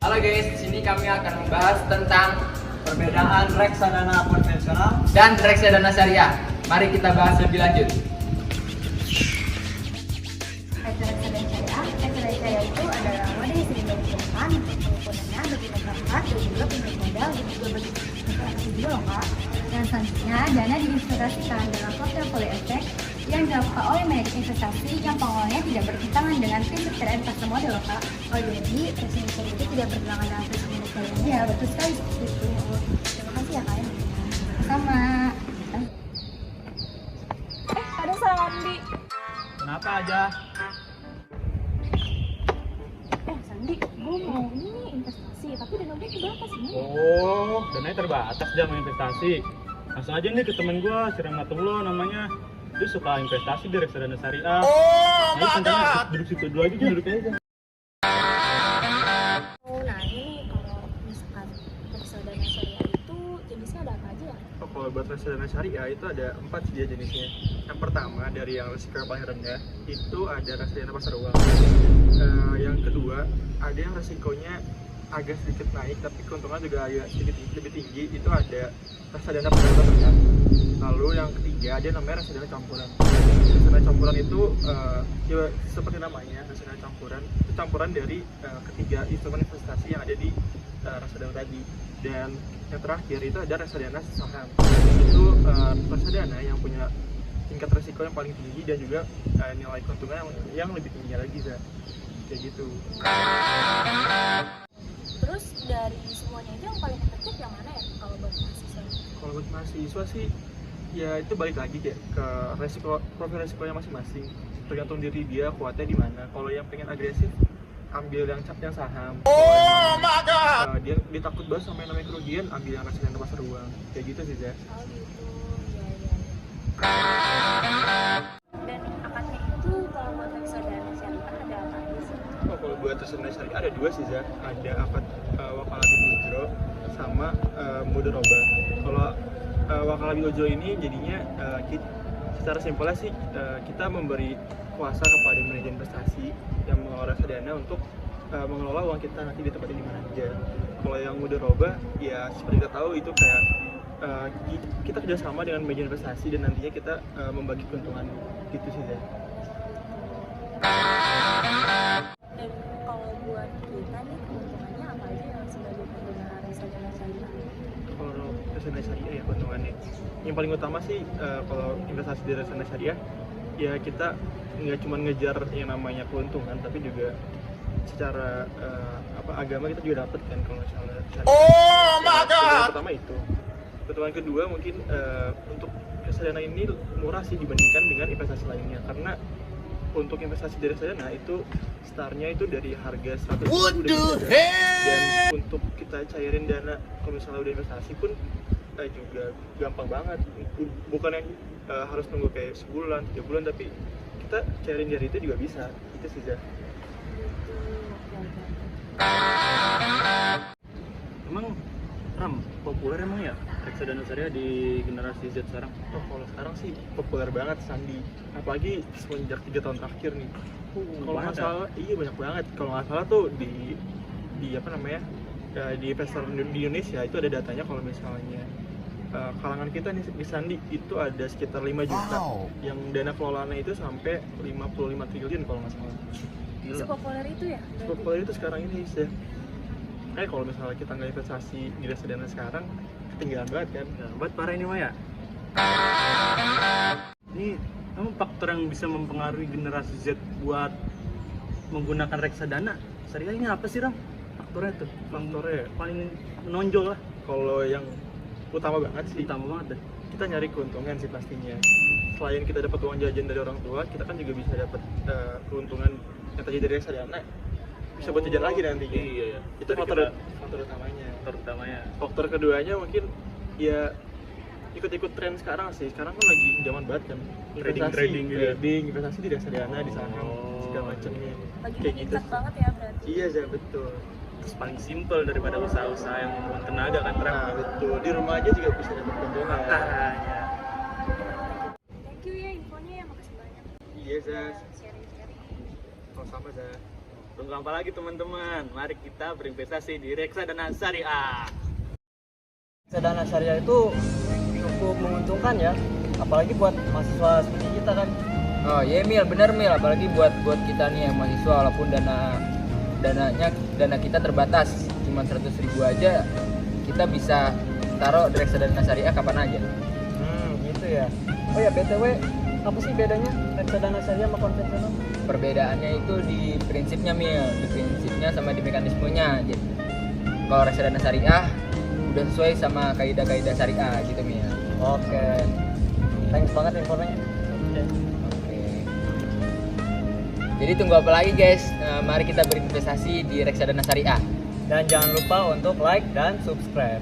Halo guys, di sini kami akan membahas tentang Perbedaan reksadana konvensional dan reksadana syariah. Mari kita bahas lebih lanjut. Reksadana syariah itu adalah wadah yang sering digunakan untuk penggunanya bagi masyarakat dan juga pemilik modal dan juga bagi investasi juga loh kak. Dan selanjutnya dana diinvestasikan dalam portofolio efek yang dilakukan oleh manajer investasi yang pengelolanya tidak bertentangan dengan prinsip syariah pasar modal loh kak. Oh jadi reksadana syariah itu tidak bertentangan dengan prinsip syariah. Ya betul sekali seperti itu. Terima kasih ya kak. Sama. Ada Sandi. kenapa aja? Sandi, gue mau ini investasi, tapi dana gue terbatas nih. Oh, dananya terbatas dia mau investasi. Langsung aja nih ke temen gue, si Rahmatullah namanya. Dia suka investasi di reksadana syariah. Ayo tantanya duduk situ dulu aja, duduk aja. Oh, nah ini kalau misalkan reksadana syariah itu jenisnya ada apa aja ya? Oh, kalau buat reksadana syariah itu ada 4 sih dia jenisnya. Yang pertama dari yang risiko yang paling rendah itu ada reksadana pasar uang. Yang kedua ada yang resikonya agak sedikit naik tapi keuntungan juga agak sedikit lebih tinggi, itu ada reksadana pendapatan tetap. Lalu yang ketiga ada namanya reksadana campuran. Reksadana campuran itu ya seperti namanya, reksadana campuran itu campuran dari ketiga instrumen investasi yang ada di reksadana tadi. Dan yang terakhir itu ada reksadana saham. Itu reksadana yang punya tingkat resiko yang paling tinggi dan juga nilai keuntungan yang lebih tinggi lagi, kayak gitu. Terus dari semuanya itu yang paling efektif yang mana ya kalau buat mahasiswa? Kalau buat mahasiswa sih ya itu balik lagi kayak ke resiko, profil resikonya masing-masing, tergantung diri dia kuatnya di mana. Kalau yang pengen agresif ambil yang saham. Dia takut banget sama yang namanya kerugian, ambil yang reksadana pasar uang, kayak gitu sih ya. Oh gitu, iya. Dan akadnya itu kalau buat reksadana syariah ada apa aja sih? Oh, kalau buat reksadana syariah ada 2 sih ya, ada akad wakalabi ujro sama mudoroba. Kalau wakalabi ujro ini jadinya secara simpelnya sih kita memberi kuasa kepada manajer investasi yang mengelola reksadana untuk mengelola uang kita nanti di tempatnya di mana aja. Kalau yang mudoroba ya seperti kita tahu itu kayak kita kerjasama dengan manajer investasi dan nantinya kita membagi keuntungan gitu sih ya. Dan kalau buat kita nih keuntungannya apa aja yang sebagai pengguna reksadana syariah? Kalau reksadana syariah ya keuntungannya yang paling utama sih kalau investasi di reksadana syariah ya kita nggak cuma ngejar yang namanya keuntungan tapi juga secara agama kita juga dapat kan kalau misalnya syariah. Oh my god. Yang pertama itu. Keuntungan kedua mungkin untuk reksadana ini murah sih dibandingkan dengan investasi lainnya, karena untuk investasi di reksadana itu startnya itu dari harga 100.000 dan untuk kita cairin dana kalau misalnya udah investasi pun juga gampang banget, bukan yang harus nunggu kayak sebulan, 3 bulan, tapi kita cairin dari itu juga bisa. Itu sih ya. Emang Ram, populer emang ya reksadana syariah di generasi Z sekarang? Oh, kalau sekarang sih populer banget Sandi, apalagi semenjak 3 tahun terakhir nih. Kalau nggak salah, iya banyak banget. Kalau nggak salah tuh di apa namanya di investor di Indonesia itu ada datanya kalau misalnya kalangan kita nih di Sandi itu ada sekitar 5 juta yang dana kelolaannya itu sampai 55 triliun kalau nggak salah. Sepopuler itu ya? Populer itu sekarang ini sih. Kalau misalnya kita nggak investasi di reksadana sekarang ketinggalan banget kan. Ya, buat parah ini mah ya. Ini emang faktor yang bisa mempengaruhi generasi Z buat menggunakan reksadana syariah ini apa sih, Ram? Faktornya tuh, Faktornya paling menonjol lah. kalau yang utama banget sih Utama banget deh. kita nyari keuntungan sih pastinya. Selain kita dapat uang jajan dari orang tua, kita kan juga bisa dapat keuntungan yang tadi dari reksadana, bisa buat jajan lagi nantinya. Iya. Itu faktor utamanya. Terutamanya. Faktor keduanya mungkin ya ikut-ikut tren sekarang sih. Sekarang kan lagi zaman banget kan Trading gitu. investasi di reksadana, di saham, segala macamnya. Lagi Kayak gitu. meningkat banget ya berarti. Iya, betul. Terus paling simpel daripada usaha-usaha yang membutuhkan tenaga kan, Ram? Nah, betul. Di rumah aja juga bisa dapat keuntungan. Thank you ya infonya ya, makasih banyak. Iya, Zaz. Sharing-sharing. Sama-sama, Zaz. Tunggu apa lagi teman-teman? Mari kita berinvestasi di reksadana syariah. Reksadana syariah itu cukup menguntungkan ya, apalagi buat mahasiswa seperti kita kan. Oh iya Mil, bener Mil, apalagi buat kita nih yang mahasiswa, walaupun dana kita terbatas, cuma 100.000 aja kita bisa taruh di reksadana syariah kapan aja. Gitu ya. Oh ya BTW, apa sih bedanya reksadana syariah sama konvensional? Perbedaannya itu di prinsipnya Mil, di prinsipnya sama di mekanismenya. Jadi kalau reksadana syariah udah sesuai sama kaidah-kaidah syariah gitu Mil. Oke. Thanks banget infonya. Oke. Jadi tunggu apa lagi guys? Mari kita berinvestasi di reksadana syariah. Dan jangan lupa untuk like dan subscribe.